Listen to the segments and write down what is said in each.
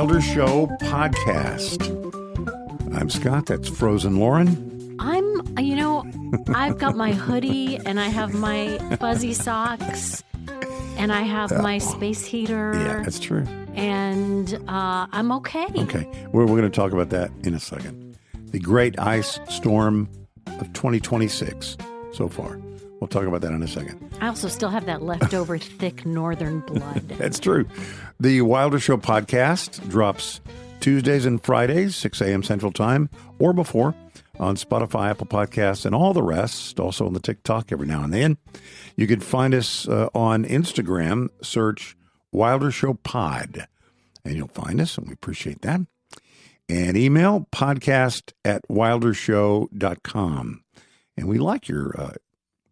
Wilder Show podcast. I'm Scott. That's Frozen Lauren. I've got my hoodie and I have my fuzzy socks and I have my space heater. Yeah, that's true. And I'm okay. Okay. We're going to talk about that in a second. The great ice storm of 2026 so far. We'll talk about that in a second. I also still have that leftover thick northern blood. That's true. The Wilder Show podcast drops Tuesdays and Fridays, 6 a.m. Central Time or before on Spotify, Apple Podcasts, and all the rest. Also on the TikTok every now and then. You can find us on Instagram. Search Wilder Show Pod, and you'll find us, and we appreciate that. And email podcast@wildershow.com. And we like your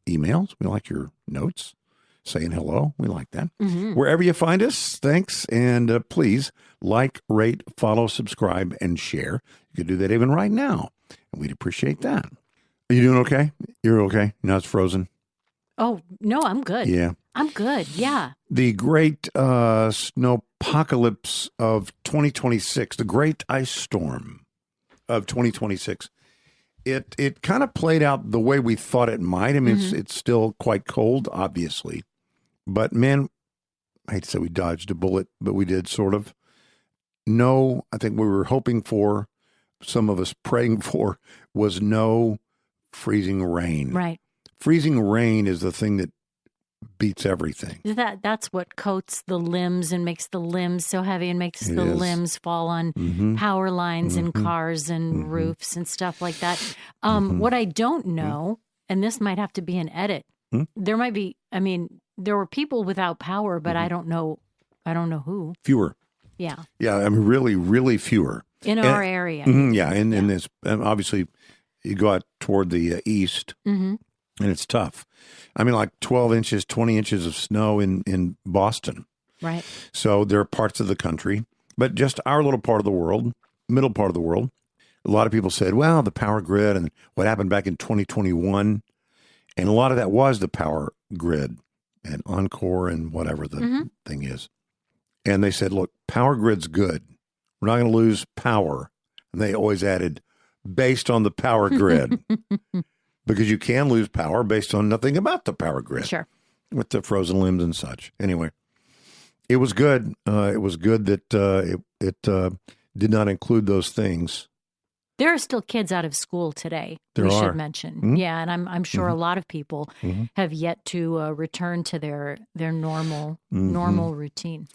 emails. We like your notes saying hello. We like that. Mm-hmm. Wherever you find us, thanks. And please like, rate, follow, subscribe, and share. You can do that even right now. And we'd appreciate that. Are you doing okay? You're okay? You're not frozen? Oh, no, I'm good. Yeah. I'm good. Yeah. The great snowpocalypse of 2026, the great ice storm of 2026. It kind of played out the way we thought it might. I mean, it's still quite cold, obviously. But, man, I hate to say we dodged a bullet, but we did sort of. No, I think we were hoping for, some of us praying for, was no freezing rain. Right. Freezing rain is the thing that beats everything. That's what coats the limbs and makes the limbs so heavy and makes the limbs fall on power lines and cars and roofs and stuff like that. What I don't know, and this might have to be an edit, there might be, there were people without power, but I don't know who. Fewer. Yeah. Yeah, I mean, really, really fewer. In our area. Yeah, in this, obviously, you go out toward the east, and it's tough. I mean, like 12 inches, 20 inches of snow in Boston. Right. So there are parts of the country, but just our little part of the world, middle part of the world, a lot of people said, well, the power grid and what happened back in 2021, and a lot of that was the power grid and Encore and whatever the thing is. And they said, look, power grid's good. We're not going to lose power. And they always added, based on the power grid. Because you can lose power based on nothing about the power grid. Sure. With the frozen limbs and such. Anyway, it was good. It was good that it did not include those things. There are still kids out of school today, we should mention. Mm-hmm. Yeah, and I'm sure a lot of people have yet to return to their normal routine.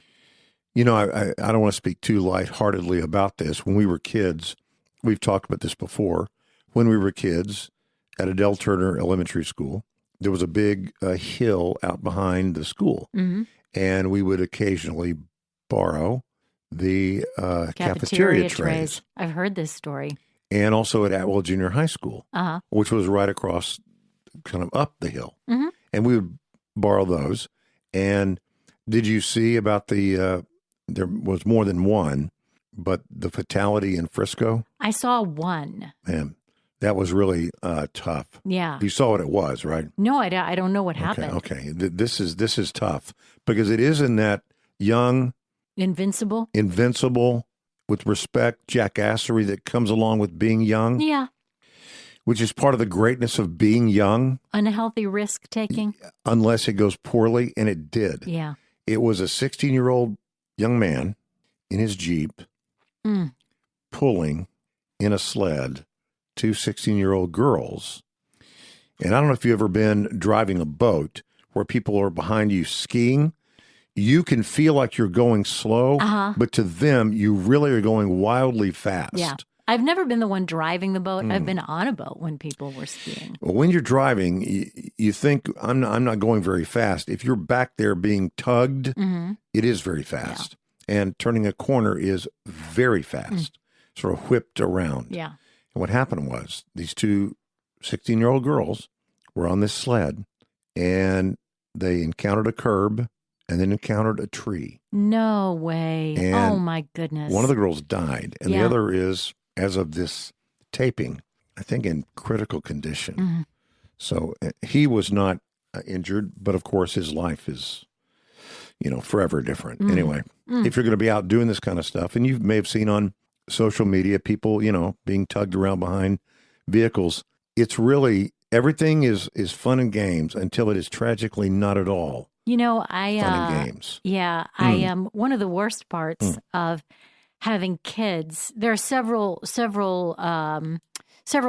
You know, I don't want to speak too lightheartedly about this. When we were kids, we've talked about this before. When we were kids at Adele Turner Elementary School, there was a big hill out behind the school. And we would occasionally borrow the cafeteria trays. I've heard this story. And also at Atwell Junior High School, which was right across, kind of up the hill. And we would borrow those. And did you see about the, there was more than one, but the fatality in Frisco? I saw one. Man, that was really tough. Yeah. You saw what it was, right? No, I don't know what happened. Okay. This is tough because it is in that young, invincible, with respect, jackassery that comes along with being young. Yeah. Which is part of the greatness of being young. Unhealthy risk taking. Unless it goes poorly, and it did. Yeah. It was a 16-year-old young man in his Jeep pulling in a sled two 16-year-old girls. And I don't know if you've ever been driving a boat where people are behind you skiing. You can feel like you're going slow, but to them, you really are going wildly fast. Yeah. I've never been the one driving the boat. I've been on a boat when people were skiing. Well, when you're driving, you think, I'm not going very fast. If you're back there being tugged, it is very fast. Yeah. And turning a corner is very fast, sort of whipped around. Yeah. And what happened was these two 16-year-old girls were on this sled, and they encountered a curb and then encountered a tree. No way. And oh, my goodness. One of the girls died, and the other is, as of this taping, I think in critical condition. So he was not injured, but of course his life is forever different. Anyway, if you're going to be out doing this kind of stuff, and you may have seen on social media people, being tugged around behind vehicles, it's really, everything is fun and games until it is tragically not at all. Fun and games. Yeah, I am one of the worst parts of having kids. There are several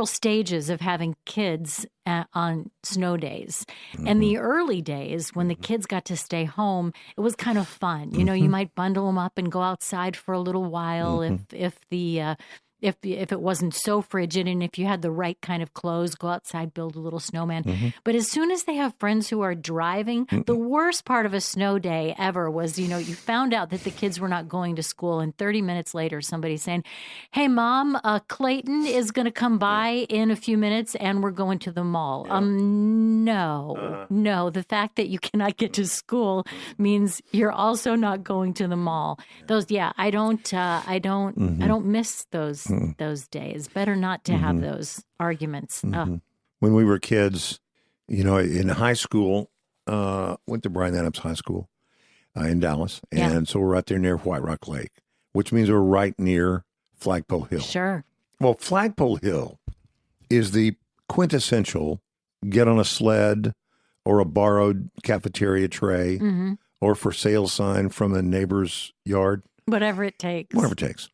stages of having kids on snow days. And the early days when the kids got to stay home, it was kind of fun. You might bundle them up and go outside for a little while if it wasn't so frigid, and if you had the right kind of clothes, go outside, build a little snowman. But as soon as they have friends who are driving, the worst part of a snow day ever was, you found out that the kids were not going to school, and 30 minutes later, somebody's saying, "Hey, Mom, Clayton is going to come by in a few minutes, and we're going to the mall." No. The fact that you cannot get to school means you're also not going to the mall. I don't miss those days. Better not to have those arguments. When we were kids, in high school, went to Bryan Adams High School in Dallas. And so we're right there near White Rock Lake, which means we're right near Flagpole Hill. Sure. Well, Flagpole Hill is the quintessential get on a sled or a borrowed cafeteria tray or for sale sign from a neighbor's yard. Whatever it takes.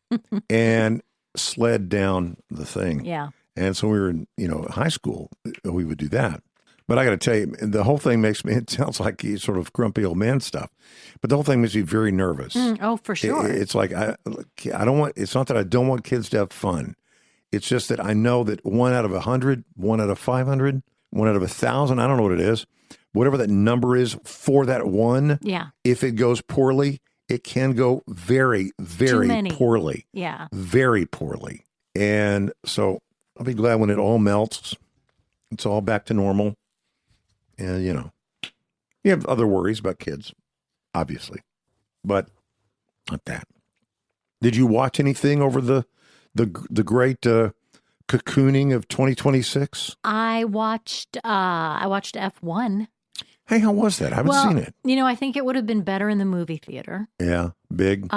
And sled down the thing. Yeah. And so we were in, high school, we would do that. But I got to tell you, the whole thing it sounds like sort of grumpy old man stuff, but the whole thing makes me very nervous. Oh, for sure. It's like, it's not that I don't want kids to have fun. It's just that I know that 1 out of 100, 1 out of 500, 1 out of 1,000, I don't know what it is, whatever that number is for that one. Yeah. If it goes poorly, it can go very, very poorly. Yeah. Very poorly. And so I'll be glad when it all melts. It's all back to normal. And, you have other worries about kids, obviously, but not that. Did you watch anything over the great cocooning of 2026? I watched F1. Hey, how was that? I haven't seen it. I think it would have been better in the movie theater. Yeah, big.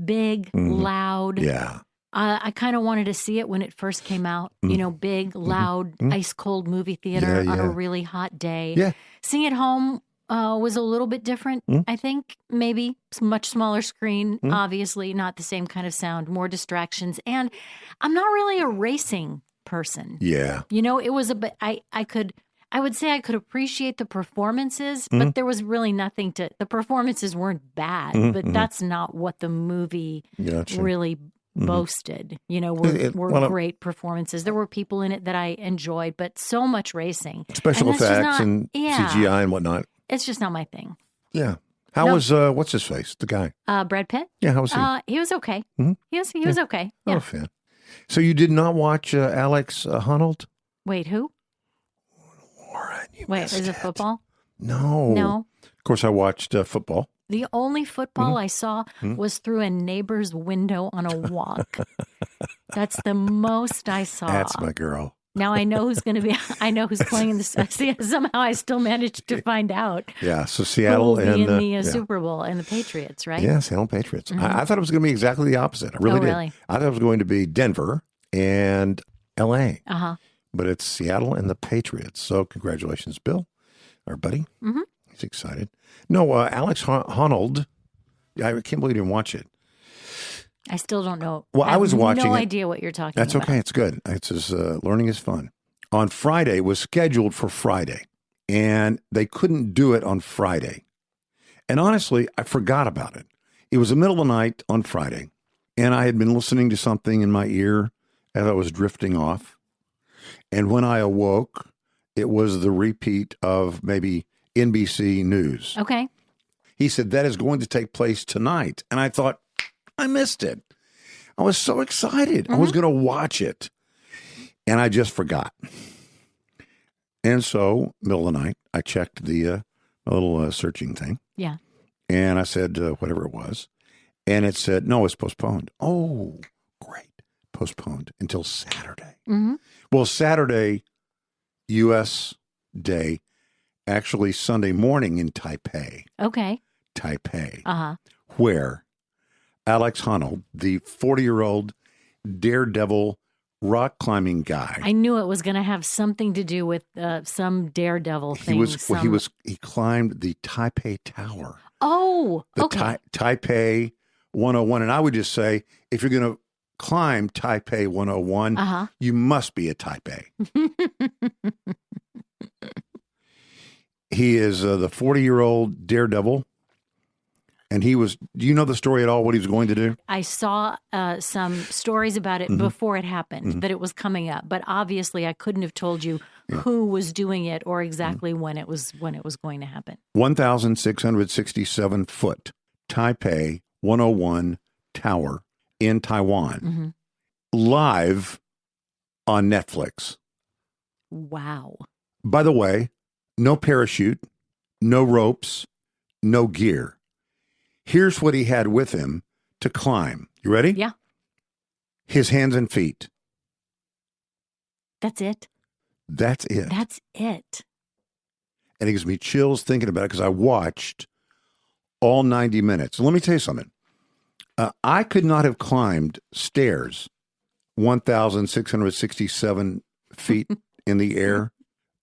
Big, loud. Yeah. I kind of wanted to see it when it first came out. Big, loud, ice cold movie theater on a really hot day. Yeah. Seeing it home was a little bit different. I think maybe much smaller screen. Obviously, not the same kind of sound, more distractions, and I'm not really a racing person. Yeah. It was a bit. I would say I could appreciate the performances, but there was really nothing the performances weren't bad, but that's not what the movie really boasted. Were great performances. There were people in it that I enjoyed, but so much racing. Special effects and CGI and whatnot. It's just not my thing. Yeah. How was, what's his face, the guy? Brad Pitt? Yeah, how was he? He was okay. He was okay. Yeah. Oh, fan. So you did not watch Alex Honnold? Wait, who? Lauren, Wait, is it football? No. Of course, I watched football. The only football I saw was through a neighbor's window on a walk. That's the most I saw. That's my girl. Now I know who's going to be. I know who's playing in the. Somehow I still managed to find out. Yeah, so Seattle who will be and in the Super Bowl and the Patriots, right? Yeah, Seattle Patriots. I thought it was going to be exactly the opposite. I really did. Really? I thought it was going to be Denver and L.A. But it's Seattle and the Patriots. So congratulations, Bill, our buddy. He's excited. No, Alex Honnold. I can't believe you didn't watch it. I still don't know. Well, I was watching no it. idea what you're talking That's about. okay. It's good. It's just, learning is fun. On Friday, it was scheduled for Friday, and they couldn't do it on Friday. And honestly, I forgot about it. It was the middle of the night on Friday, and I had been listening to something in my ear as I was drifting off. And when I awoke, it was the repeat of maybe NBC News. Okay. He said, that is going to take place tonight. And I thought, I missed it. I was so excited. I was going to watch it. And I just forgot. And so, middle of the night, I checked the little searching thing. Yeah. And I said, whatever it was. And it said, no, it's postponed. Oh, great. Postponed until Saturday. Well, Saturday, U.S. Day, actually Sunday morning in Taipei. Okay. Taipei, Uh-huh. where Alex Honnold, the 40-year-old daredevil rock climbing guy. I knew it was going to have something to do with some daredevil thing. He climbed the Taipei Tower. Oh, the okay. Taipei 101. And I would just say, if you're going to climb Taipei 101, you must be a Taipei. He is the 40-year-old daredevil. And do you know the story at all, what he was going to do? I saw some stories about it before it happened, that it was coming up. But obviously, I couldn't have told you who was doing it or exactly when it was going to happen. 1,667 foot Taipei 101 tower in Taiwan, live on Netflix. Wow. By the way, no parachute, no ropes, no gear. Here's what he had with him to climb. You ready? Yeah. His hands and feet. That's it? That's it. That's it. And it gives me chills thinking about it because I watched all 90 minutes. So let me tell you something. I could not have climbed stairs 1,667 feet in the air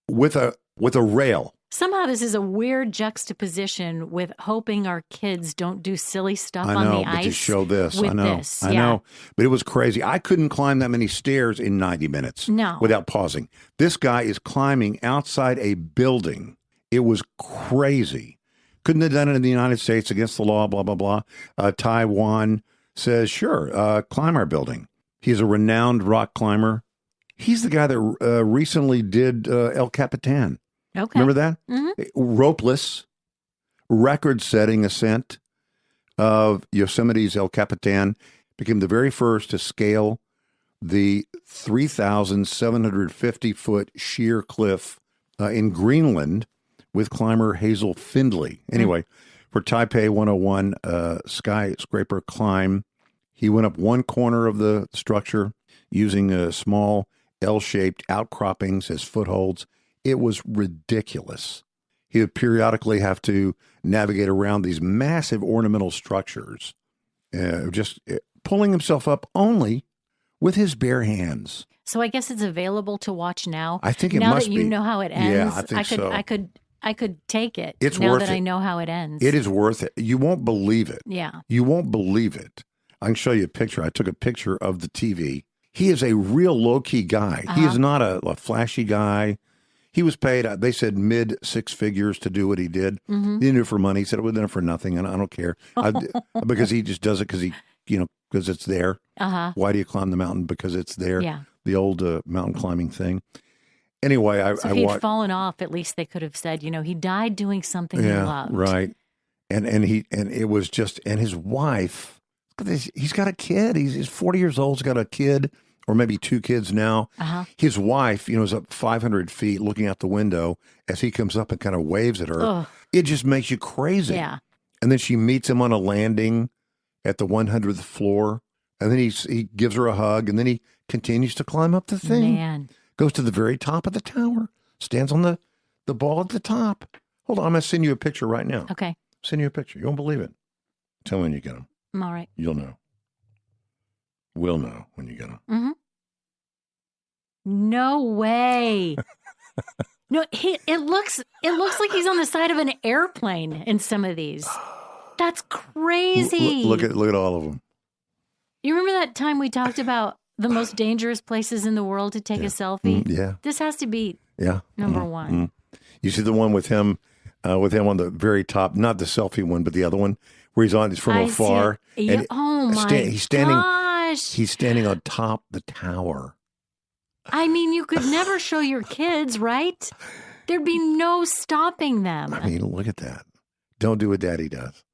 with a rail. Somehow this is a weird juxtaposition with hoping our kids don't do silly stuff I know, on the but ice. to show this, with I know, this. I know. But it was crazy. I couldn't climb that many stairs in 90 minutes without pausing. This guy is climbing outside a building. It was crazy. Couldn't have done it in the United States against the law, blah, blah, blah. Taiwan says, sure, climb our building. He's a renowned rock climber. He's the guy that recently did El Capitan. Okay. Remember that? Ropeless, record-setting ascent of Yosemite's El Capitan. Became the very first to scale the 3,750-foot sheer cliff in Greenland with climber Hazel Findlay. Anyway, for Taipei 101 skyscraper climb, he went up one corner of the structure using small L-shaped outcroppings as footholds. It was ridiculous. He would periodically have to navigate around these massive ornamental structures, just pulling himself up only with his bare hands. So I guess it's available to watch now. I think it now must that you be. know how it ends. Yeah, I think so. I could take it. It's now worth that it. I know how it ends. It is worth it. You won't believe it. Yeah. You won't believe it. I can show you a picture. I took a picture of the TV. He is a real low-key guy. He is not a flashy guy. He was paid, they said, mid six figures to do what he did. He didn't do it for money. He said, we're doing it for nothing, and I don't care. Because he just does it because because it's there. Why do you climb the mountain? Because it's there. Yeah. The old mountain climbing thing. Anyway, if he'd fallen off, at least they could have said, he died doing something he loved. Right. And it was just, and his wife, he's got a kid. He's 40 years old. He's got a kid, or maybe two kids now. His wife, is up 500 feet looking out the window as he comes up and kind of waves at her. Ugh. It just makes you crazy. Yeah. And then she meets him on a landing at the 100th floor. And then he gives her a hug, and then he continues to climb up the thing. Man. Goes to the very top of the tower, stands on the ball at the top. Hold on, I'm going to send you a picture right now. Okay. Send you a picture. You won't believe it. Tell me when you get them. All right. You'll know. We'll know when you get them. Mm-hmm. No way. No, it looks like he's on the side of an airplane in some of these. That's crazy. Look at all of them. You remember that time we talked about the most dangerous places in the world to take a selfie? Yeah. This has to be number one. Mm. You see the one with him on the very top, not the selfie one, but the other one where he's from afar. Yeah. And he's gosh. He's standing on top the tower. I mean, you could never show your kids, right? There'd be no stopping them. I mean, look at that. Don't do what Daddy does.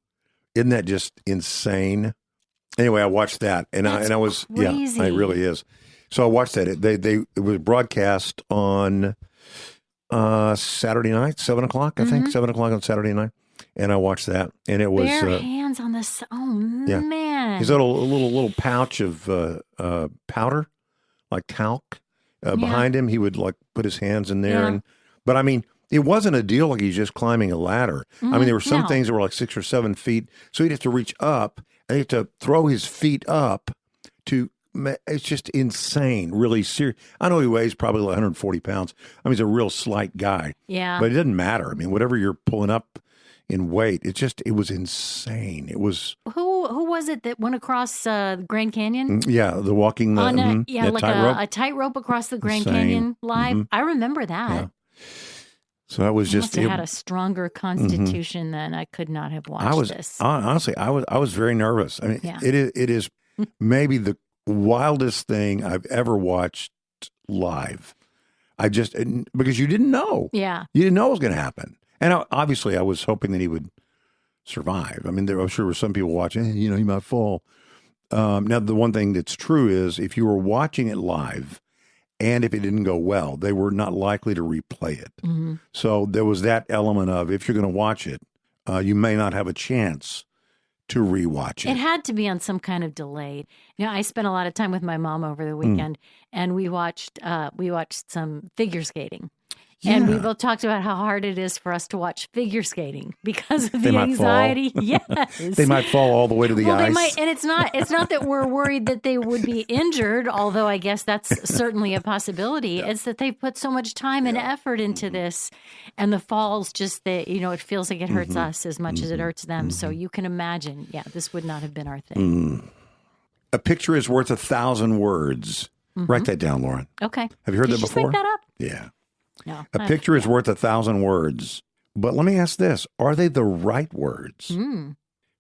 Isn't that just insane? Anyway, I watched that, and I was crazy. It really is. So I watched that. It was broadcast on Saturday night, 7:00, I think, 7:00 on Saturday night, and I watched that, and it was bare hands on the. Oh man! He's got a little pouch of powder, like talc, behind him. He would put his hands in there, but I mean, It wasn't a deal like he's just climbing a ladder. I mean, there were some No. things that were like 6 or 7 feet. So he'd have to reach up and he'd have to throw his feet up to, it's just insane, really serious. I know he weighs probably like 140 pounds. I mean, he's a real slight guy. Yeah. But it doesn't matter. I mean, whatever you're pulling up in weight, it was insane. It was. Who was it that went across Grand Canyon? Yeah, the walking, On a, like tightrope. a tightrope across the Grand Insane. Canyon live. I remember that. Yeah. So that was I just. must have had a stronger constitution than I could not have watched this. Honestly, I was very nervous. I mean, Yeah. it is maybe the wildest thing I've ever watched live. Because you didn't know. Yeah. You didn't know it was going to happen. And obviously I was hoping that he would survive. I mean, I'm sure there were some people watching, he might fall. Now, the one thing that's true is if you were watching it live and if it didn't go well, they were not likely to replay it. Mm-hmm. So there was that element of if you're going to watch it, you may not have a chance to rewatch it. It had to be on some kind of delay. I spent a lot of time with my mom over the weekend, and we watched some figure skating. Yeah. And we both talked about how hard it is for us to watch figure skating because of the might fall. anxiety. Yes. They might fall all the way to the ice. They might, and it's not that we're worried that they would be injured, although I guess that's certainly a possibility. It's that they put so much time and effort into this, and the falls just that it feels like it hurts us as much as it hurts them. So you can imagine, this would not have been our thing. A picture is worth 1,000 words. Write that down, Lauren. Okay. Have you heard Did that you before? Make that up? Yeah. No. A picture is worth 1,000 words. But let me ask this. Are they the right words?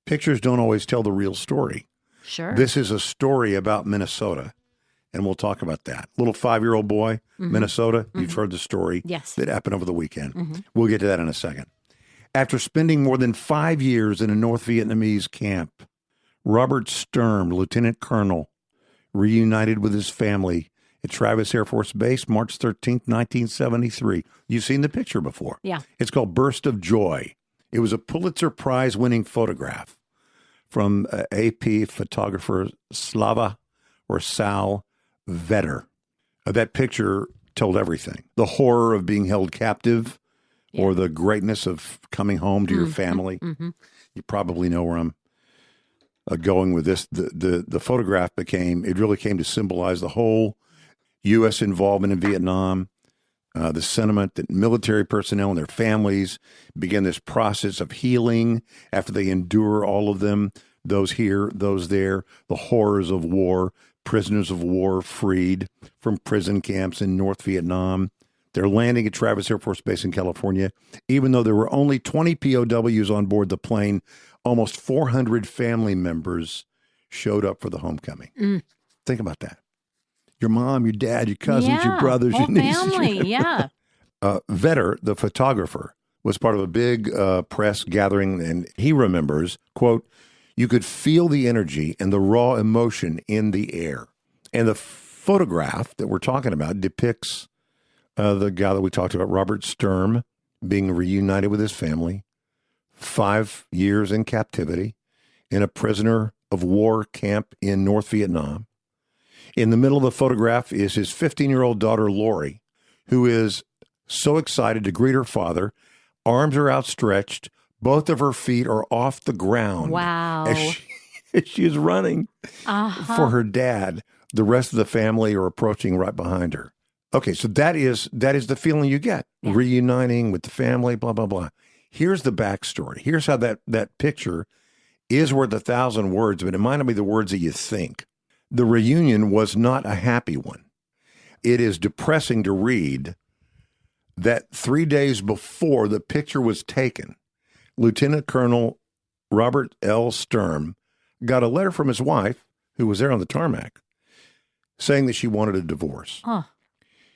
Pictures don't always tell the real story. Sure. This is a story about Minnesota, and we'll talk about that. Little 5-year-old boy, Minnesota. You've heard the story that happened over the weekend. We'll get to that in a second. After spending more than 5 years in a North Vietnamese camp, Robert Sturm, lieutenant colonel, reunited with his family at Travis Air Force Base, March 13th, 1973. You've seen the picture before. Yeah. It's called Burst of Joy. It was a Pulitzer Prize-winning photograph from AP photographer Slava or Sal Vetter. That picture told everything. The horror of being held captive or the greatness of coming home to your family. You probably know where I'm going with this. The photograph really came to symbolize the whole U.S. involvement in Vietnam, the sentiment that military personnel and their families begin this process of healing after they endure all of them, those here, those there, the horrors of war, prisoners of war freed from prison camps in North Vietnam. They're landing at Travis Air Force Base in California. Even though there were only 20 POWs on board the plane, almost 400 family members showed up for the homecoming. Think about that. Your mom, your dad, your cousins, your brothers, your nieces. Family, yeah. Vetter, the photographer, was part of a big press gathering, and he remembers, quote, "You could feel the energy and the raw emotion in the air." And the photograph that we're talking about depicts the guy that we talked about, Robert Sturm, being reunited with his family, 5 years in captivity in a prisoner of war camp in North Vietnam. In the middle of the photograph is his 15-year-old daughter, Lori, who is so excited to greet her father. Arms are outstretched. Both of her feet are off the ground. Wow. As she is running for her dad. The rest of the family are approaching right behind her. Okay, so that is the feeling you get. Yeah. Reuniting with the family, blah, blah, blah. Here's the backstory. Here's how that picture is worth 1,000 words, but it might not be the words that you think. The reunion was not a happy one. It is depressing to read that 3 days before the picture was taken, Lieutenant Colonel Robert L. Sturm got a letter from his wife, who was there on the tarmac, saying that she wanted a divorce.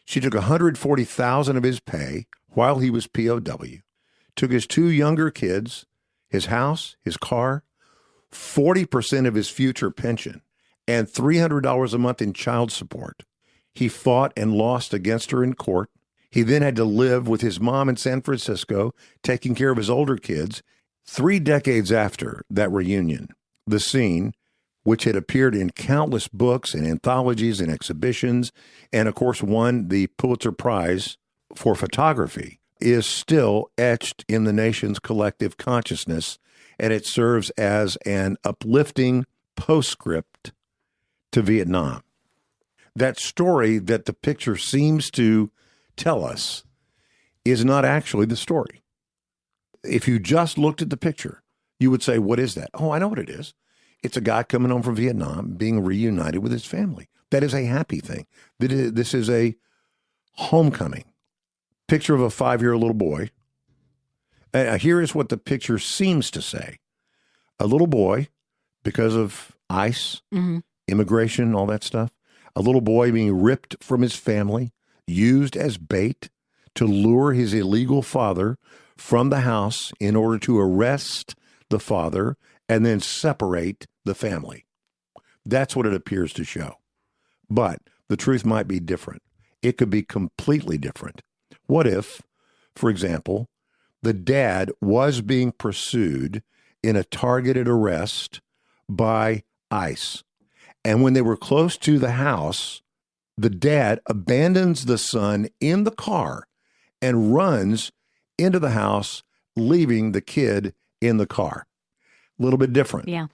She took $140,000 of his pay while he was POW, took his 2 younger kids, his house, his car, 40% of his future pension, and $300 a month in child support. He fought and lost against her in court. He then had to live with his mom in San Francisco, taking care of his older kids. 3 decades after that reunion, the scene, which had appeared in countless books and anthologies and exhibitions, and of course won the Pulitzer Prize for photography, is still etched in the nation's collective consciousness, and it serves as an uplifting postscript to Vietnam. That story that the picture seems to tell us is not actually the story. If you just looked at the picture, you would say, what is that? Oh, I know what it is. It's a guy coming home from Vietnam being reunited with his family. That is a happy thing. This is a homecoming. Picture of a 5-year-old little boy. Here is what the picture seems to say. A little boy, because of ICE, immigration, all that stuff, a little boy being ripped from his family, used as bait to lure his illegal father from the house in order to arrest the father and then separate the family. That's what it appears to show. But the truth might be different. It could be completely different. What if, for example, the dad was being pursued in a targeted arrest by ICE, and when they were close to the house, the dad abandons the son in the car and runs into the house, leaving the kid in the car? A little bit different. Yeah.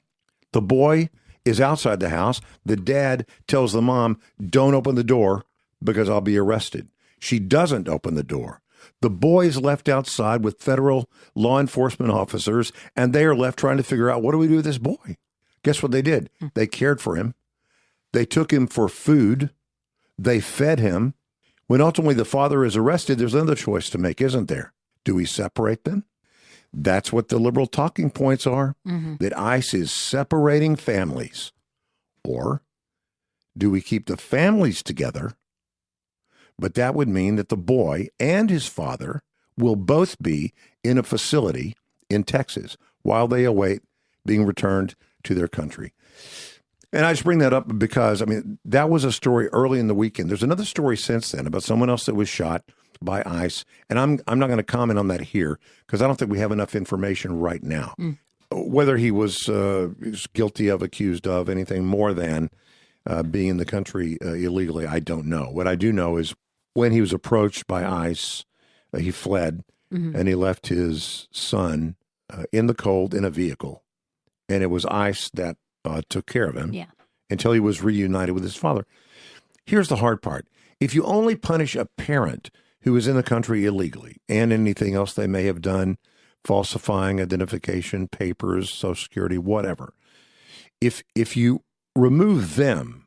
The boy is outside the house. The dad tells the mom, don't open the door because I'll be arrested. She doesn't open the door. The boy is left outside with federal law enforcement officers, and they are left trying to figure out, what do we do with this boy? Guess what they did? They cared for him. They took him for food. They fed him. When ultimately the father is arrested, there's another choice to make, isn't there? Do we separate them? That's what the liberal talking points are, that ICE is separating families. Or do we keep the families together? But that would mean that the boy and his father will both be in a facility in Texas while they await being returned to their country. And I just bring that up because, that was a story early in the weekend. There's another story since then about someone else that was shot by ICE. And I'm not going to comment on that here because I don't think we have enough information right now. Whether he was guilty of, accused of anything more than being in the country illegally, I don't know. What I do know is when he was approached by ICE, he fled and he left his son in the cold in a vehicle. And it was ICE that took care of him until he was reunited with his father. Here's the hard part. If you only punish a parent who is in the country illegally and anything else they may have done, falsifying identification papers, Social Security, whatever, if you remove them,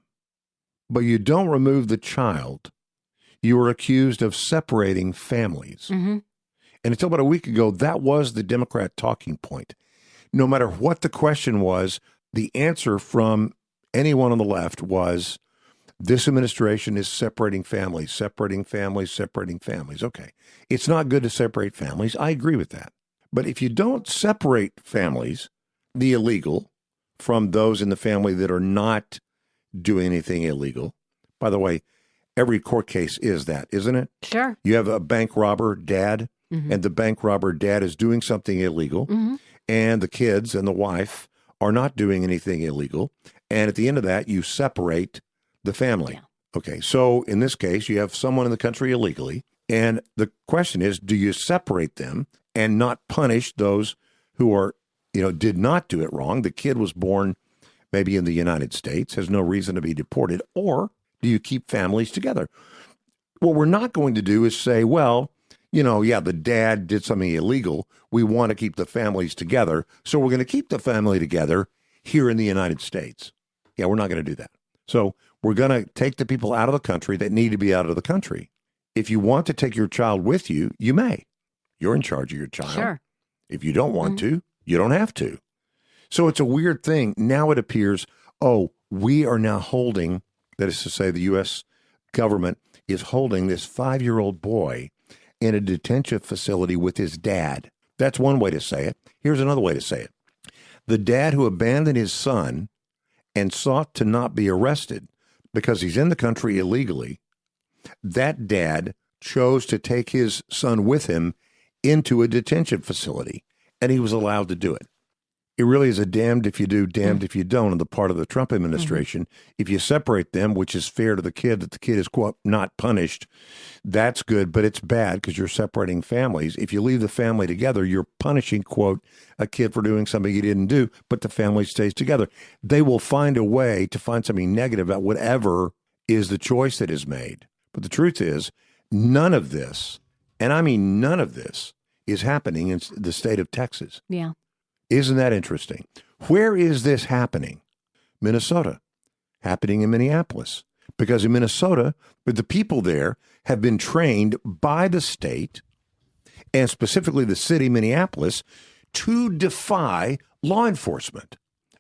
but you don't remove the child, you are accused of separating families. And until about a week ago, that was the Democrat talking point. No matter what the question was, the answer from anyone on the left was, this administration is separating families, separating families, separating families. Okay, it's not good to separate families. I agree with that. But if you don't separate families, the illegal, from those in the family that are not doing anything illegal, by the way, every court case is that, isn't it? Sure. You have a bank robber dad, and the bank robber dad is doing something illegal, and the kids and the wife are not doing anything illegal. And at the end of that, you separate the family. Yeah. Okay, so in this case, you have someone in the country illegally, and the question is, do you separate them and not punish those who are, did not do it wrong? The kid was born maybe in the United States, has no reason to be deported, or do you keep families together? What we're not going to do is say, well, the dad did something illegal. We want to keep the families together, so we're going to keep the family together here in the United States. Yeah, we're not going to do that. So we're going to take the people out of the country that need to be out of the country. If you want to take your child with you, you may. You're in charge of your child. Sure. If you don't want to, you don't have to. So it's a weird thing. Now it appears, we are now holding, that is to say the U.S. government is holding this 5-year-old boy in a detention facility with his dad. That's one way to say it. Here's another way to say it. The dad who abandoned his son and sought to not be arrested because he's in the country illegally, that dad chose to take his son with him into a detention facility, and he was allowed to do it. It really is a damned if you do, damned if you don't on the part of the Trump administration. If you separate them, which is fair to the kid, that the kid is, quote, not punished, that's good, but it's bad because you're separating families. If you leave the family together, you're punishing, quote, a kid for doing something he didn't do, but the family stays together. They will find a way to find something negative about whatever is the choice that is made. But the truth is, none of this, and I mean none of this, is happening in the state of Texas. Yeah. Isn't that interesting? Where is this happening? Minnesota. Happening in Minneapolis. Because in Minnesota, the people there have been trained by the state, and specifically the city, Minneapolis, to defy law enforcement.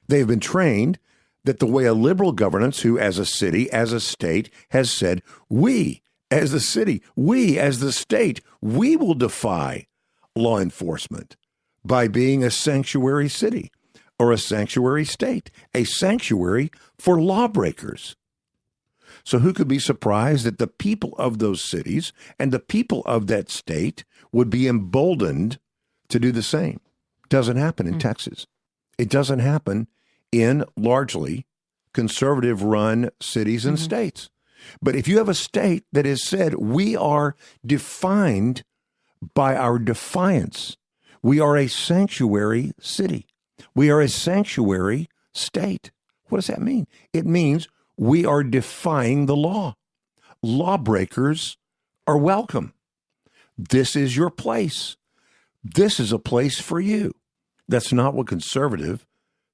They've been trained that the way a liberal governance, who as a city, as a state, has said, we as the city, we as the state, we will defy law enforcement by being a sanctuary city or a sanctuary state, a sanctuary for lawbreakers. So who could be surprised that the people of those cities and the people of that state would be emboldened to do the same? Doesn't happen in Texas. It doesn't happen in largely conservative-run cities and states. But if you have a state that has said, we are defined by our defiance, we are a sanctuary city, we are a sanctuary state. What does that mean? It means we are defying the law. Lawbreakers are welcome. This is your place. This is a place for you. That's not what conservative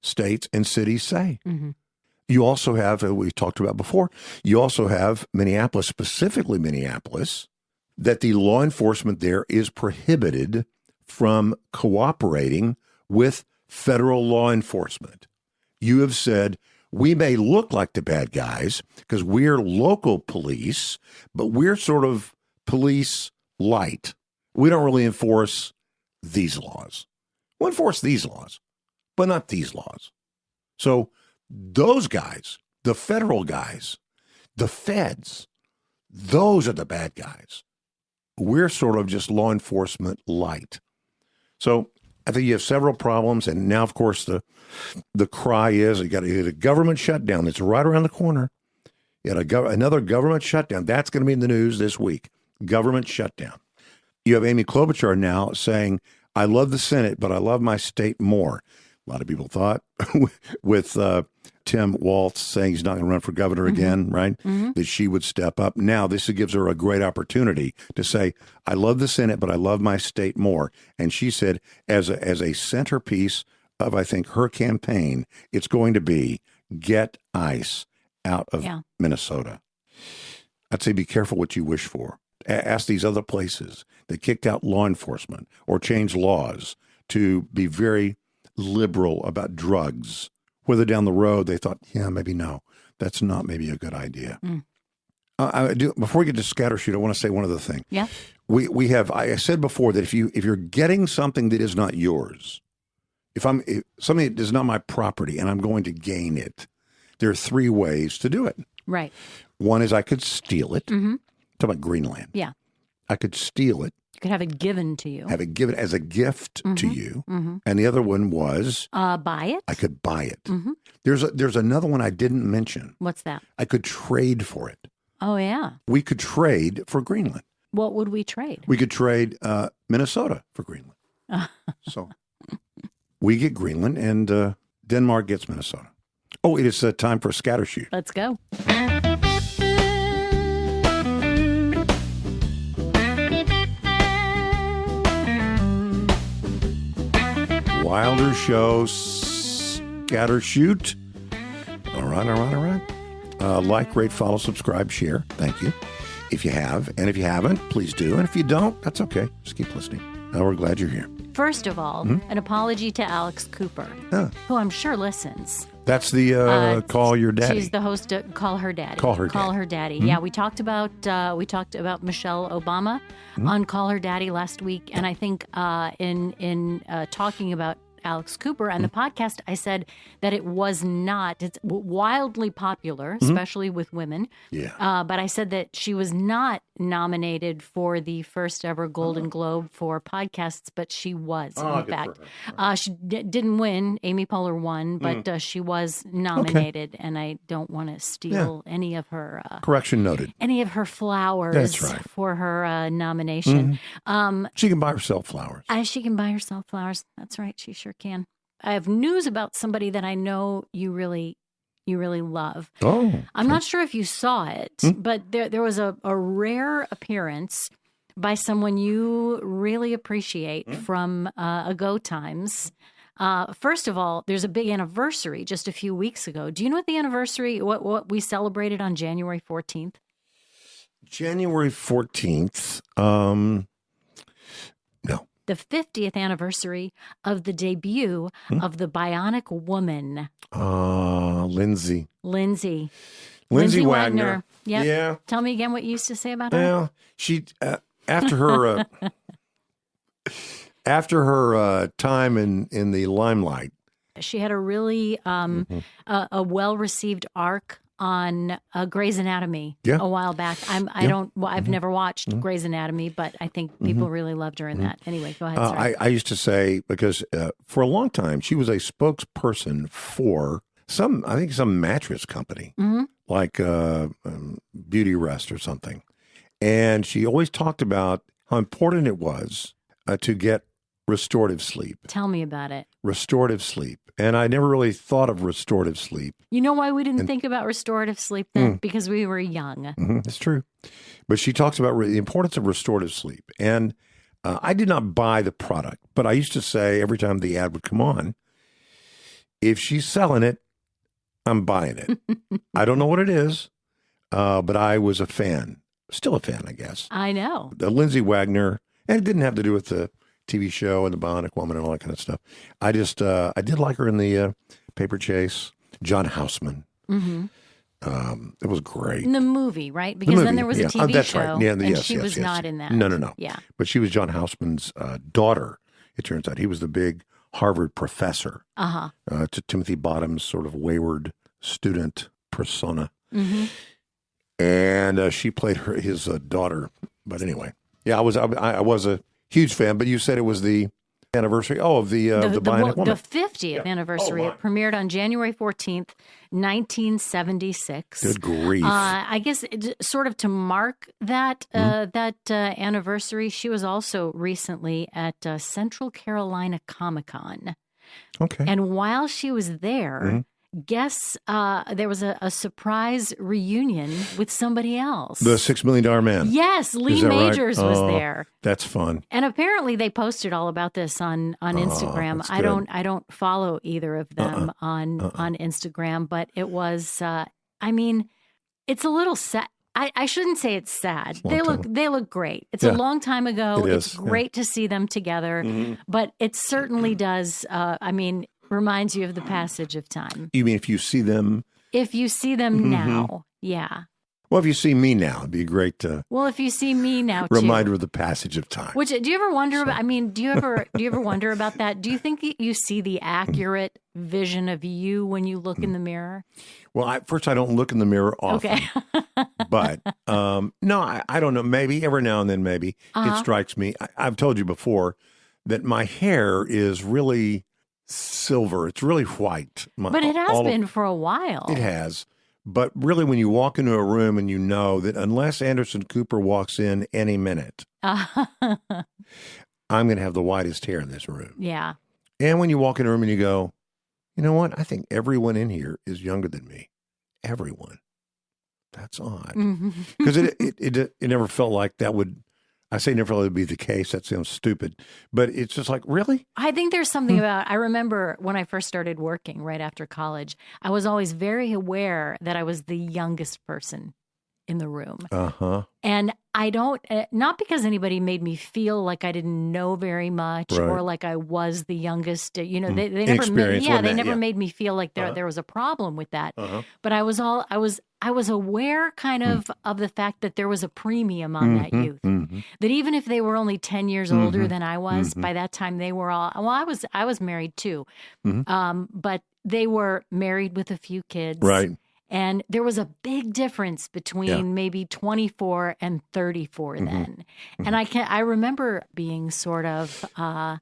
states and cities say. You also have, we talked about before, you also have Minneapolis, specifically Minneapolis, that the law enforcement there is prohibited from cooperating with federal law enforcement. You have said, we may look like the bad guys because we're local police, but we're sort of police light. We don't really enforce these laws. We'll enforce these laws, but not these laws. So those guys, the federal guys, the feds, those are the bad guys. We're sort of just law enforcement light. So I think you have several problems. And now, of course, the cry is you got to get a government shutdown. It's right around the corner. You got another government shutdown. That's going to be in the news this week. Government shutdown. You have Amy Klobuchar now saying, I love the Senate, but I love my state more. A lot of people thought with Tim Walz saying he's not going to run for governor again, right? That she would step up. Now, this gives her a great opportunity to say, I love the Senate, but I love my state more. And she said, as a centerpiece of, I think, her campaign, it's going to be get ICE out of Minnesota. I'd say be careful what you wish for. Ask these other places that kicked out law enforcement or changed laws to be very liberal about drugs, whether down the road they thought, maybe no, that's not maybe a good idea. Before we get to scattershoot, I want to say one other thing. Yeah, we have. I said before that if you're getting something that is not yours, if something that is not my property and I'm going to gain it, there are three ways to do it. Right. One is I could steal it. Talking about Greenland. Yeah. I could steal it. You could have it given to you. Have it given as a gift to you. And the other one was... buy it? I could buy it. There's another one I didn't mention. What's that? I could trade for it. Oh, yeah. We could trade for Greenland. What would we trade? We could trade Minnesota for Greenland. So we get Greenland and Denmark gets Minnesota. Oh, it is time for a scattershoot. Let's go. Wilder Show scattershoot. All right. Like, rate, follow, subscribe, share. Thank you. If you have, and if you haven't, please do. And if you don't, that's okay. Just keep listening. We're glad you're here. First of all, an apology to Alex Cooper, who I'm sure listens. That's the Call Your Daddy. She's the host of Call Her Daddy. Call Her Daddy. Yeah, we talked about Michelle Obama on Call Her Daddy last week, and I think in talking about Alex Cooper. And the podcast, I said that it was not, it's wildly popular, especially with women. Yeah. But I said that she was not nominated for the first ever Golden Globe for podcasts, but she was, in fact. She didn't win. Amy Poehler won, but she was nominated. And I don't want to steal any of her... Correction noted. Any of her flowers That's right. for her nomination. She can buy herself flowers. She can buy herself flowers. That's right. She sure can. I have news about somebody that I know you really love. Oh. I'm not sure if you saw it, but there was a rare appearance by someone you really appreciate from Ago Times. First of all, there's a big anniversary just a few weeks ago. Do you know what the anniversary, what we celebrated on January 14th? January 14th. No. The 50th anniversary of the debut of the Bionic Woman. Lindsay. Lindsay Wagner. Yep. Yeah. Tell me again what you used to say about her. Well, she after her after her time in the limelight, she had a really a well-received arc on Grey's Anatomy a while back. I've never watched Grey's Anatomy, but I think people really loved her in that. Anyway, go ahead. Sorry. I used to say, because for a long time she was a spokesperson for some mattress company, like Beauty Rest or something, and she always talked about how important it was to get restorative sleep. Tell me about it. Restorative sleep. And I never really thought of restorative sleep. You know why we didn't think about restorative sleep then? Because we were young. It's true. But she talks about the importance of restorative sleep. And I did not buy the product, but I used to say every time the ad would come on, if she's selling it, I'm buying it. I don't know what it is, but I was a fan. Still a fan, I guess. I know. The Lindsay Wagner, and it didn't have to do with the TV show and the Bionic Woman and all that kind of stuff. I just, I did like her in the Paper Chase. John Houseman. It was great. In the movie, right? Because then there was a TV that's show, right. Yeah, and she was not in that. No. Yeah. But she was John Houseman's daughter, it turns out. He was the big Harvard professor to Timothy Bottom's sort of wayward student persona. And she played his daughter. But anyway, yeah, I was a huge fan, but you said it was the anniversary of the Bionic Woman. The 50th anniversary. It premiered on January 14th, 1976. Good grief. I guess sort of to mark that anniversary, she was also recently at Central Carolina Comic-Con. Okay. And while she was there, guess there was a surprise reunion with somebody else. The $6 Million Man. Yes, Lee Majors was there. That's fun. And apparently they posted all about this on Instagram. I don't follow either of them on Instagram, but it was it's a little sad. I shouldn't say it's sad. They look great. It's a long time ago. It's great to see them together, but it certainly does reminds you of the passage of time. You mean if you see them? If you see them now, yeah. Well, if you see me now, it'd be great to. Well, if you see me now, reminder of the passage of time. Which do you ever wonder about? I mean, do you ever wonder about that? Do you think you see the accurate vision of you when you look in the mirror? Well, first, I don't look in the mirror often. Okay. But no, I don't know. Maybe every now and then, maybe it strikes me. I've told you before that my hair is really silver. It's really white. But it has been for a while. It has. But really, when you walk into a room and you know that unless Anderson Cooper walks in any minute, I'm going to have the whitest hair in this room. Yeah. And when you walk in a room and you go, you know what? I think everyone in here is younger than me. Everyone. That's odd. Because it never felt like that would. I say never let it be the case. That sounds stupid. But it's just like, really? I think there's something about, I remember when I first started working right after college, I was always very aware that I was the youngest person in the room. Uh-huh. And I don't, not because anybody made me feel like I didn't know very much or like I was the youngest, they never made me feel like there was a problem with that. But I was aware kind of the fact that there was a premium on that youth. That even if they were only 10 years older than I was, by that time they were all, I was married too. But they were married with a few kids. Right. And there was a big difference between maybe 24 and 34 then. And I remember being sort of kind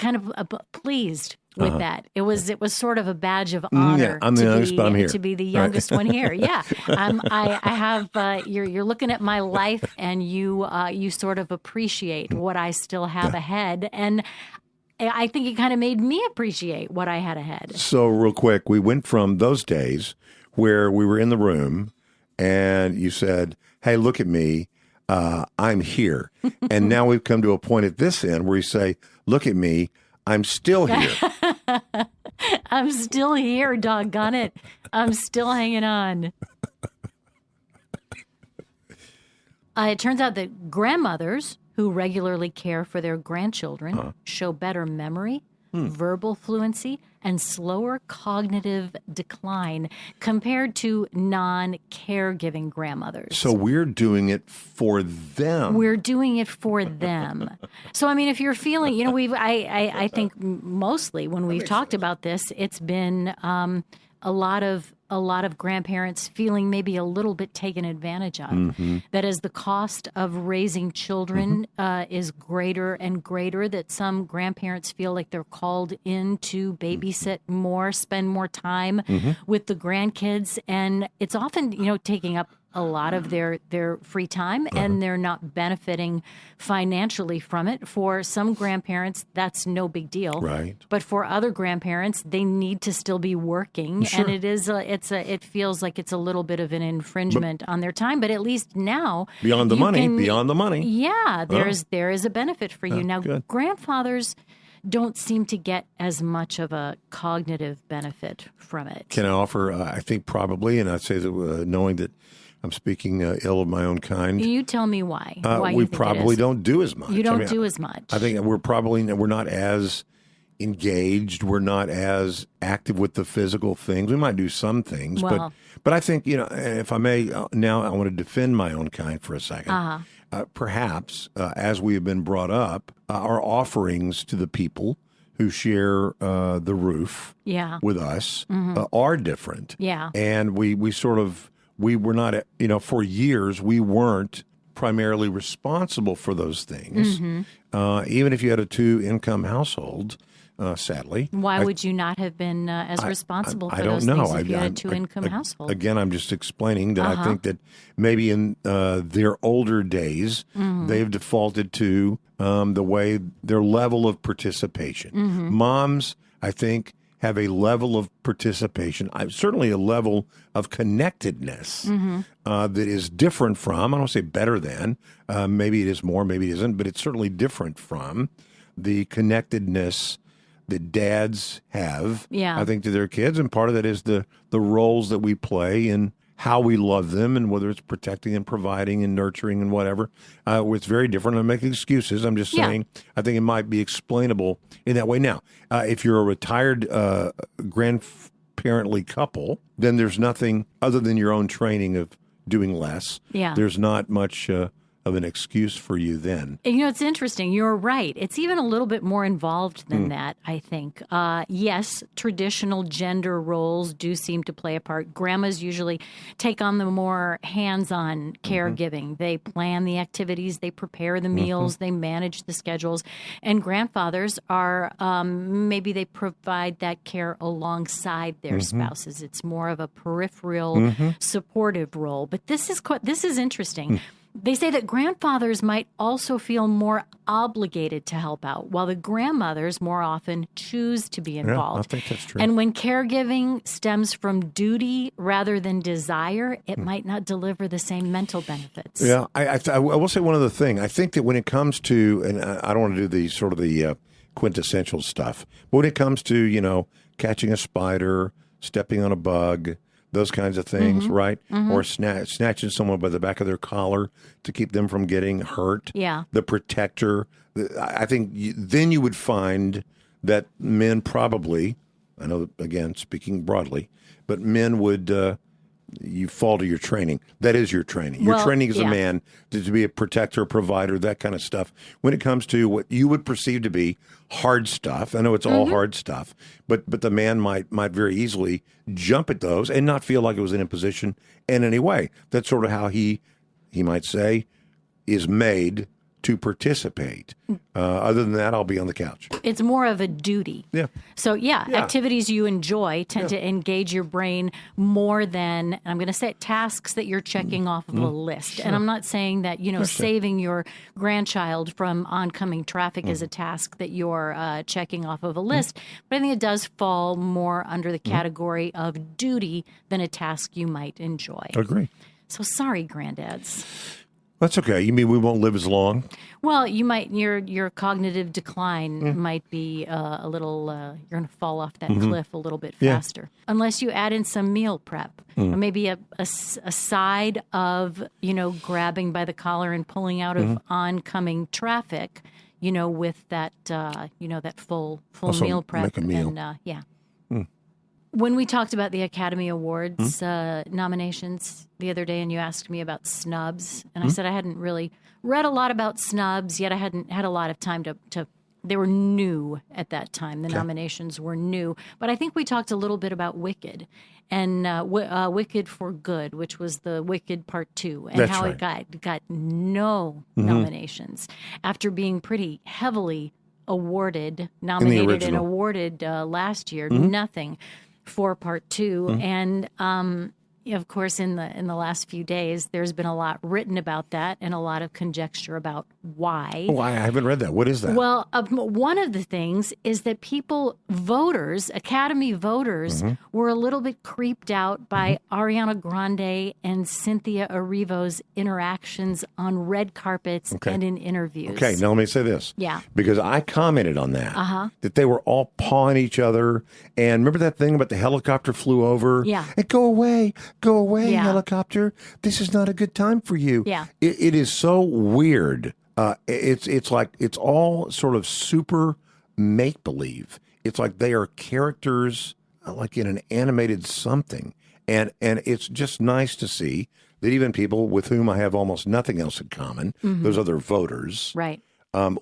of pleased with that. It was sort of a badge of honor I'm the youngest, but I'm here. to be the youngest one here. Yeah. I have you're looking at my life and you sort of appreciate what I still have ahead. And I think it kind of made me appreciate what I had ahead. So real quick, we went from those days where we were in the room and you said, hey, look at me, I'm here. And now we've come to a point at this end where you say, look at me, I'm still here. I'm still here, doggone it. I'm still hanging on. It turns out that grandmothers who regularly care for their grandchildren show better memory, verbal fluency, and slower cognitive decline compared to non-caregiving grandmothers. So we're doing it for them. We're doing it for them. So, I mean, if you're feeling, I think mostly when we've talked about this, it's been a lot of grandparents feeling maybe a little bit taken advantage of. That as the cost of raising children is greater and greater, that some grandparents feel like they're called in to babysit more, spend more time with the grandkids. And it's often, taking up a lot of their free time, and they're not benefiting financially from it. For some grandparents, that's no big deal. Right. But for other grandparents, they need to still be working, and it feels like it's a little bit of an infringement on their time. But at least now, beyond the money. Yeah, there is a benefit for you now. Good. Grandfathers don't seem to get as much of a cognitive benefit from it. Can I offer? I think probably, and I'd say that knowing that I'm speaking ill of my own kind. You tell me why. Why we you think probably it is. don't do as much. You don't do as much. I think we're not as engaged. We're not as active with the physical things. We might do some things, but I think, if I may, now I want to defend my own kind for a second. Perhaps, as we have been brought up, our offerings to the people who share the roof with us are different. Yeah. And we were not, for years, we weren't primarily responsible for those things. Even if you had a 2-income household, sadly. Why would you not have been as responsible for those things if you had a 2-income household? Again, I'm just explaining that I think that maybe in their older days, they've defaulted to the way their level of participation. Moms, I think, have a level of participation, certainly a level of connectedness that is different from, I don't say better than, maybe it is more, maybe it isn't, but it's certainly different from the connectedness that dads have, I think, to their kids. And part of that is the roles that we play in how we love them, and whether it's protecting and providing and nurturing and whatever. It's very different. I'm making excuses. I'm just saying I think it might be explainable in that way. Now, if you're a retired grandparently couple, then there's nothing other than your own training of doing less. Yeah. There's not much of an excuse for you then. It's interesting. You're right. It's even a little bit more involved than that, I think. Yes, traditional gender roles do seem to play a part. Grandmas usually take on the more hands-on caregiving. They plan the activities, they prepare the meals, they manage the schedules. And grandfathers are, maybe they provide that care alongside their spouses. It's more of a peripheral supportive role. But this is interesting. They say that grandfathers might also feel more obligated to help out, while the grandmothers more often choose to be involved. Yeah, I think that's true. And when caregiving stems from duty rather than desire, it might not deliver the same mental benefits. Yeah, I will say one other thing. I think that when it comes to, and I don't want to do the quintessential stuff, but when it comes to, catching a spider, stepping on a bug, those kinds of things, right? Or snatching someone by the back of their collar to keep them from getting hurt. Yeah. The protector. I think then you would find that men probably, I know, again, speaking broadly, but men would, you fall to your training. That is your training. Your training as a man to be a protector, provider, that kind of stuff. When it comes to what you would perceive to be hard stuff, I know it's all hard stuff, but the man might very easily jump at those and not feel like it was an imposition in any way. That's sort of how he might say, is made to participate. Other than that, I'll be on the couch. It's more of a duty. Yeah. So, activities you enjoy tend to engage your brain more than, I'm going to say, tasks that you're checking off of a list. Sure. And I'm not saying that, saving your grandchild from oncoming traffic is a task that you're checking off of a list. But I think it does fall more under the category of duty than a task you might enjoy. Agree. So sorry, granddads. That's okay. You mean we won't live as long? Well, you might. Your cognitive decline might be a little. You're going to fall off that cliff a little bit faster, unless you add in some meal prep, or maybe a side of grabbing by the collar and pulling out of oncoming traffic. With that that full also meal prep. Make a meal. And, When we talked about the Academy Awards nominations the other day, and you asked me about snubs, and I said I hadn't really read a lot about snubs, yet I hadn't had a lot of time to they were new at that time. The nominations were new. But I think we talked a little bit about Wicked, and Wicked for Good, which was the Wicked Part 2, and That's how right. it got no nominations after being pretty heavily nominated and awarded last year. Nothing for Part 2, and of course, in the last few days, there's been a lot written about that and a lot of conjecture about why. Oh, I haven't read that. What is that? Well, one of the things is that voters, Academy voters, were a little bit creeped out by Ariana Grande and Cynthia Erivo's interactions on red carpets and in interviews. Okay, now let me say this. Yeah. Because I commented on that, that they were all pawing each other. And remember that thing about the helicopter flew over? Yeah. And go away, helicopter. This is not a good time for you. Yeah. It is so weird. It's like it's all sort of super make-believe. It's like they are characters like in an animated something. And it's just nice to see that even people with whom I have almost nothing else in common, those other voters, Right.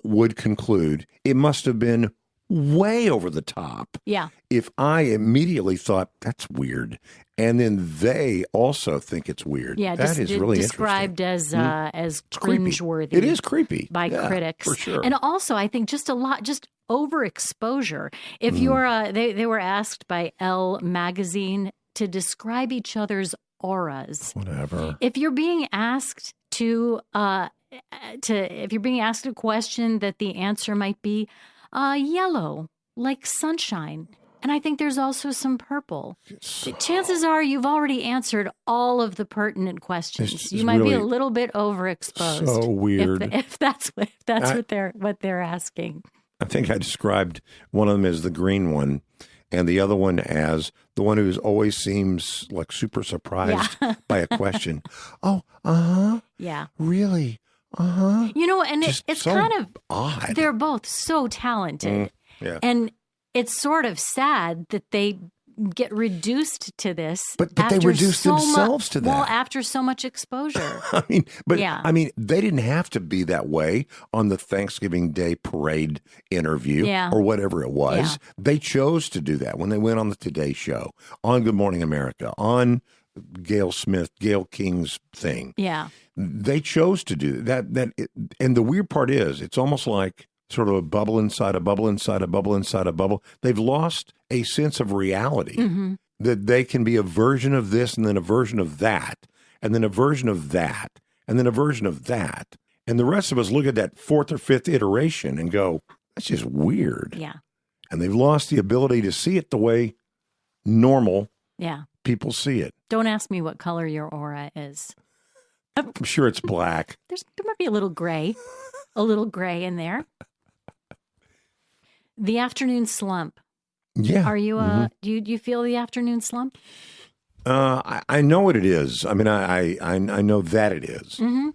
Would conclude it must have been way over the top. Yeah. If I immediately thought that's weird, and then they also think it's weird. Yeah, that is really described interesting. as cringeworthy. It is creepy by critics, for sure. And also, I think just overexposure. If you're, they were asked by Elle magazine to describe each other's auras. Whatever. If you're being asked if you're being asked a question that the answer might be yellow, like sunshine. And I think there's also some purple. Chances are you've already answered all of the pertinent questions. You might be a little bit overexposed. So weird. If that's what they're asking. I think I described one of them as the green one, and the other one as the one who always seems like super surprised by a question. Oh, Yeah. Really? And Just it's so kind of odd. They're both so talented. Yeah. And it's sort of sad that they get reduced to this. But they reduce themselves to that. Well, after so much exposure. I mean, they didn't have to be that way on the Thanksgiving Day parade interview or whatever it was. Yeah. They chose to do that when they went on the Today Show, on Good Morning America, on Gail King's thing. Yeah. They chose to do that. And the weird part is, it's almost like sort of a bubble inside a bubble inside a bubble inside a bubble. They've lost a sense of reality that they can be a version of this and then a version of that and then a version of that and then a version of that. And the rest of us look at that fourth or fifth iteration and go, that's just weird. Yeah. And they've lost the ability to see it the way normal people see it. Don't ask me what color your aura is. I'm sure it's black. There might be a little gray in there. The afternoon slump. Yeah. Are you do you feel the afternoon slump? I know what it is. I mean, I know that it is. Mm-hmm.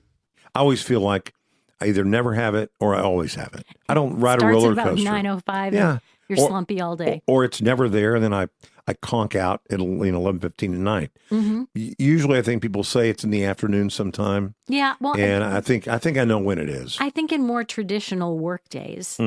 I always feel like I either never have it or I always have it. I don't ride a Starts roller at about coaster. 9:05. Yeah. You're slumpy all day. Or it's never there, and then I conk out at 11:15 at night. Mm-hmm. Usually, I think people say it's in the afternoon sometime. Yeah, well, And I think I know when it is. I think in more traditional work days,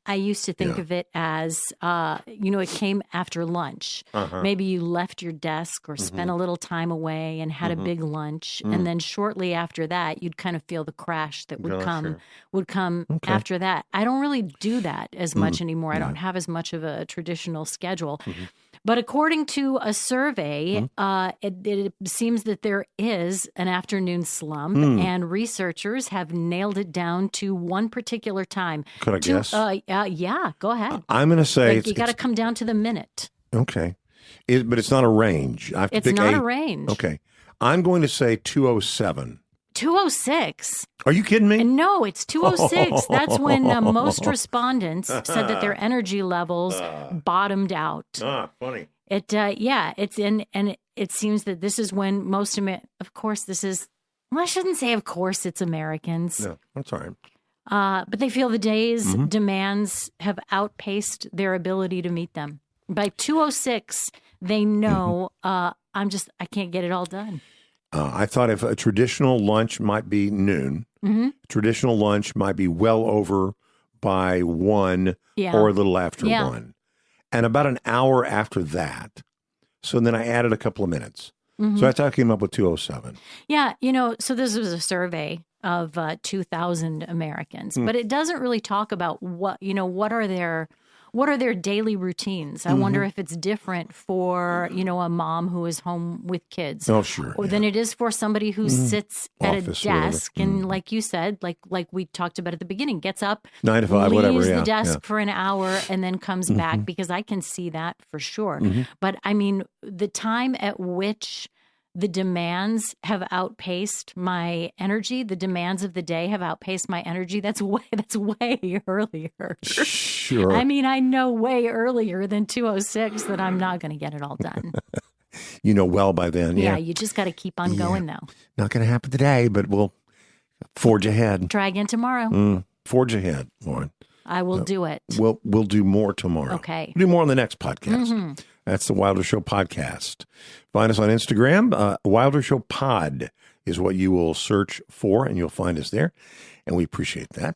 I used to think of it as, it came after lunch. Maybe you left your desk or spent a little time away and had a big lunch. And then shortly after that, you'd kind of feel the crash that would come after that. I don't really do that as much anymore. I don't have as much of a traditional schedule. But according to a survey, it seems that there is an afternoon slump, and researchers have nailed it down to one particular time. Could I guess? Yeah, go ahead. I'm going to say you got to come down to the minute. Okay. But it's not a range. I have to It's pick not a range. Okay. I'm going to say 207. 206. Are you kidding me? No, it's 206. That's when most respondents said that their energy levels bottomed out. Funny. It seems that this is when most of course this is, well, I shouldn't say of course it's Americans. No, that's all right. But they feel the day's demands have outpaced their ability to meet them. By 206, they know I can't get it all done. I thought if a traditional lunch might be noon, traditional lunch might be well over by 1 or a little after 1. And about an hour after that. So then I added a couple of minutes. So that's how I came up with 207. Yeah, so this was a survey of 2,000 Americans, but it doesn't really talk about what are their daily routines. I wonder if it's different for, a mom who is home with kids. Oh, sure. Or than it is for somebody who sits at Office a desk and like you said, like we talked about at the beginning, gets up, 9 to 5, whatever. leaves the desk for an hour and then comes back, because I can see that for sure. But I mean, the time at which the demands have outpaced my energy. The demands of the day have outpaced my energy. That's way earlier. Sure. I mean, I know way earlier than 206 that I'm not going to get it all done. Well by then. Yeah, you just got to keep on going, though. Not going to happen today, but we'll forge ahead. Try again tomorrow. Forge ahead, Lauren. I will do it. We'll do more tomorrow. Okay. We'll do more on the next podcast. That's the Wilder Show podcast. Find us on Instagram. Wilder Show Pod is what you will search for, and you'll find us there. And we appreciate that.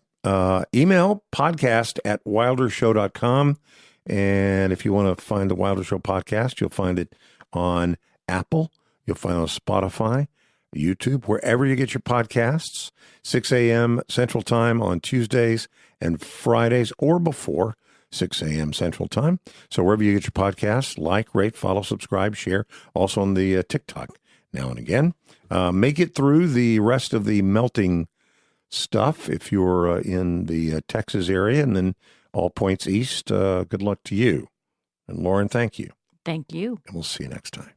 Email podcast@wildershow.com. And if you want to find the Wilder Show podcast, you'll find it on Apple. You'll find it on Spotify, YouTube, wherever you get your podcasts. 6 a.m. Central Time on Tuesdays and Fridays, or before 6 a.m. Central Time. So wherever you get your podcasts, like, rate, follow, subscribe, share. Also on the TikTok now and again. Make it through the rest of the melting stuff if you're in the Texas area, and then all points east. Good luck to you. And Lauren, thank you. Thank you. And we'll see you next time.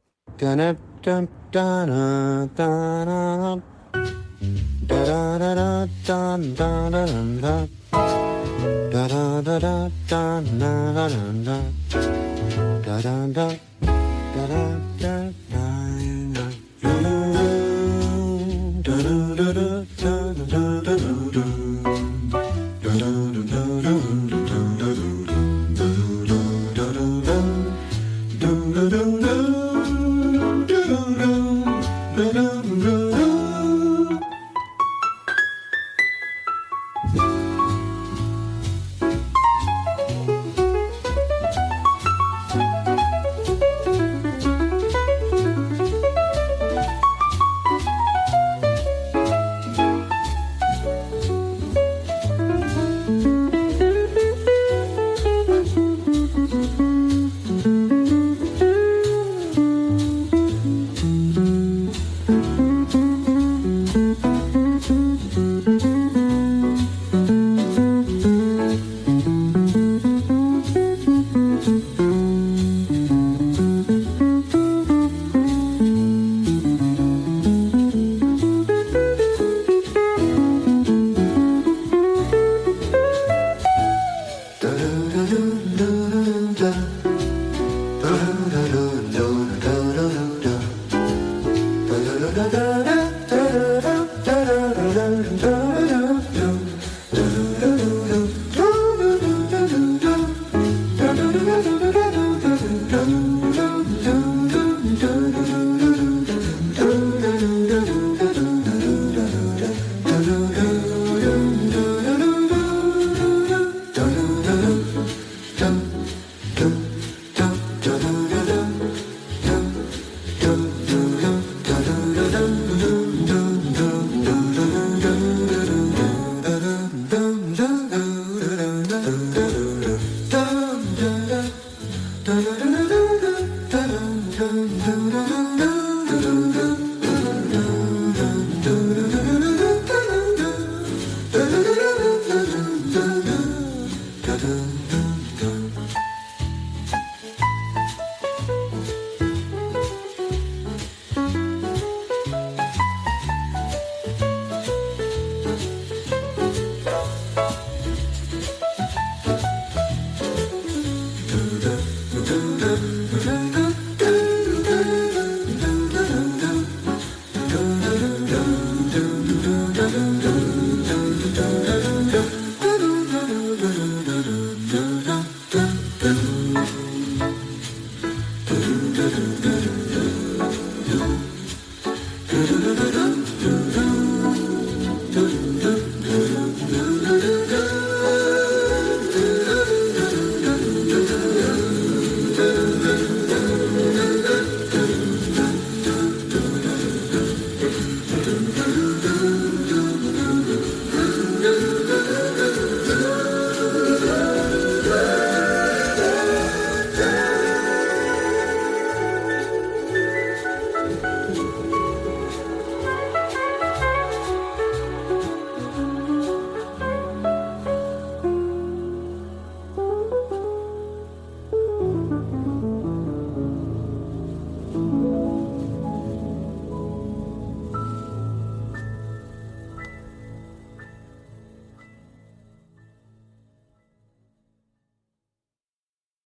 Do